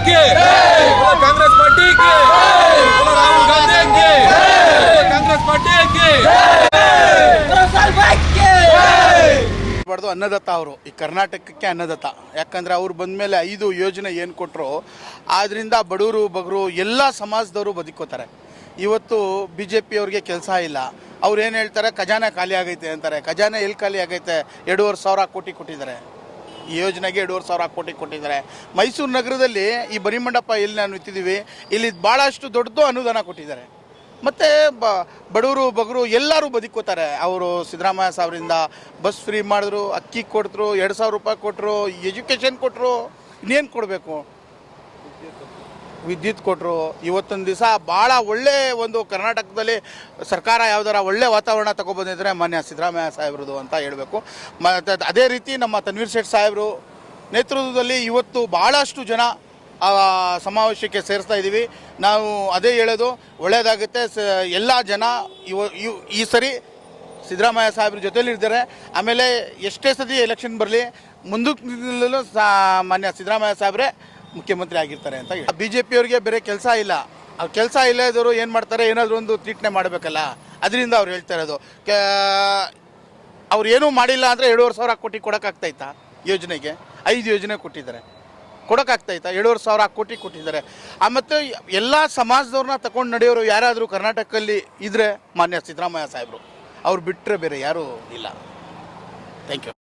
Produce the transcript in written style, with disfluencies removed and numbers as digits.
की, कांग्रेस पार्टी की, राहुल गांधी की, कांग्रेस पार्टी की। ಅನ್ನದಾತ ಅವರು ಈ ಕರ್ನಾಟಕಕ್ಕೆ ಅನ್ನದಾತ. ಯಾಕಂದರೆ ಅವ್ರು ಬಂದ ಮೇಲೆ 5 ಯೋಜನೆ ಏನು ಕೊಟ್ಟರು ಆದ್ದರಿಂದ ಬಡವರು ಬಗರು ಎಲ್ಲ ಸಮಾಜದವರು ಬದುಕೋತಾರೆ. ಇವತ್ತು BJP ಅವ್ರಿಗೆ ಕೆಲಸ ಇಲ್ಲ. ಅವ್ರು ಏನು ಹೇಳ್ತಾರೆ, ಖಜಾನೆ ಖಾಲಿ ಆಗೈತೆ ಅಂತಾರೆ. ಖಜಾನೆ ಎಲ್ಲಿ ಖಾಲಿ ಆಗೈತೆ? 2,500 ಕೋಟಿ ಕೊಟ್ಟಿದ್ದಾರೆ. ಈ ಯೋಜನೆಗೆ 2,500 ಕೋಟಿ ಕೊಟ್ಟಿದ್ದಾರೆ. ಮೈಸೂರು ನಗರದಲ್ಲಿ ಈ ಬರಿಮಂಡಪ ಎಲ್ಲಿ ನಾವು ನಿಂತಿದ್ದೀವಿ, ಇಲ್ಲಿ ಭಾಳಷ್ಟು ದೊಡ್ಡದು ಅನುದಾನ ಕೊಟ್ಟಿದ್ದಾರೆ. ಮತ್ತು ಬಡವರು ಬಗರು ಎಲ್ಲರೂ ಬದುಕೋತಾರೆ. ಅವರು ಸಿದ್ದರಾಮಯ್ಯ ಸಾಹೇಬರಿಂದ ಬಸ್ ಫ್ರೀ ಮಾಡಿದ್ರು, ಅಕ್ಕಿ ಕೊಟ್ಟರು, 2,000 ರೂಪಾಯಿ ಕೊಟ್ಟರು, ಎಜುಕೇಷನ್ ಕೊಟ್ಟರು, ಇನ್ನೇನು ಕೊಡಬೇಕು, ವಿದ್ಯುತ್ ಕೊಟ್ಟರು. ಇವತ್ತೊಂದು ದಿವಸ ಭಾಳ ಒಳ್ಳೆ ಒಂದು ಕರ್ನಾಟಕದಲ್ಲಿ ಸರ್ಕಾರ ಯಾವ್ದಾರ ಒಳ್ಳೆ ವಾತಾವರಣ ತಗೊಬಂದಿದ್ರೆ ಮಾನ್ಯ ಸಿದ್ದರಾಮಯ್ಯ ಸಾಹೇಬ್ರದು ಅಂತ ಹೇಳಬೇಕು. ಮತ್ತು ಅದೇ ರೀತಿ ನಮ್ಮ ತನ್ವೀರ್ ಸೇಠ್ ಸಾಹೇಬರು ನೇತೃತ್ವದಲ್ಲಿ ಇವತ್ತು ಭಾಳಷ್ಟು ಜನ ಸಮಾವೇಶಕ್ಕೆ ಸೇರಿಸ್ತಾ ಇದ್ದೀವಿ. ನಾವು ಅದೇ ಹೇಳೋದು, ಒಳ್ಳೆಯದಾಗುತ್ತೆ. ಎಲ್ಲ ಜನ ಈ ಸರಿ ಸಿದ್ದರಾಮಯ್ಯ ಸಾಹೇಬ್ರ ಜೊತೆಲಿ ಇದ್ದಾರೆ. ಆಮೇಲೆ ಎಷ್ಟೇ ಸತಿ ಎಲೆಕ್ಷನ್ ಬರಲಿ, ಮುಂದಕ್ಕೂ ಮಾನ್ಯ ಸಿದ್ದರಾಮಯ್ಯ ಸಾಹೇಬ್ರೆ ಮುಖ್ಯಮಂತ್ರಿ ಆಗಿರ್ತಾರೆ ಅಂತ ಹೇಳಿ. BJP ಅವ್ರಿಗೆ ಬೇರೆ ಕೆಲಸ ಇಲ್ಲ. ಅವ್ರು ಕೆಲಸ ಇಲ್ಲದವರು ಏನು ಮಾಡ್ತಾರೆ, ಏನಾದರೂ ಒಂದು ಟ್ರೀಟ್ನೆ ಮಾಡಬೇಕಲ್ಲ, ಅದರಿಂದ ಅವ್ರು ಹೇಳ್ತಾ ಇರೋದು. ಅವ್ರು ಏನೂ ಮಾಡಿಲ್ಲ ಅಂದರೆ 2,500 ಕೋಟಿ ಕೊಡೋಕ್ಕಾಗ್ತಾಯಿತ್ತಾ? ಯೋಜನೆಗೆ 5 ಯೋಜನೆ ಕೊಟ್ಟಿದ್ದಾರೆ, ಕೊಡೋಕ್ಕಾಗ್ತಾಯಿತ್ತಾ? 2,500 ಕೋಟಿ ಕೊಟ್ಟಿದ್ದಾರೆ. ಮತ್ತು ಎಲ್ಲ ಸಮಾಜದವ್ರನ್ನ ತಗೊಂಡು ನಡೆಯೋರು ಯಾರಾದರೂ ಕರ್ನಾಟಕದಲ್ಲಿ ಇದ್ದರೆ ಮಾನ್ಯ ಸಿದ್ದರಾಮಯ್ಯ ಸಾಹೇಬರು. ಅವ್ರು ಬಿಟ್ಟರೆ ಬೇರೆ ಯಾರೂ ಇಲ್ಲ. Thank you.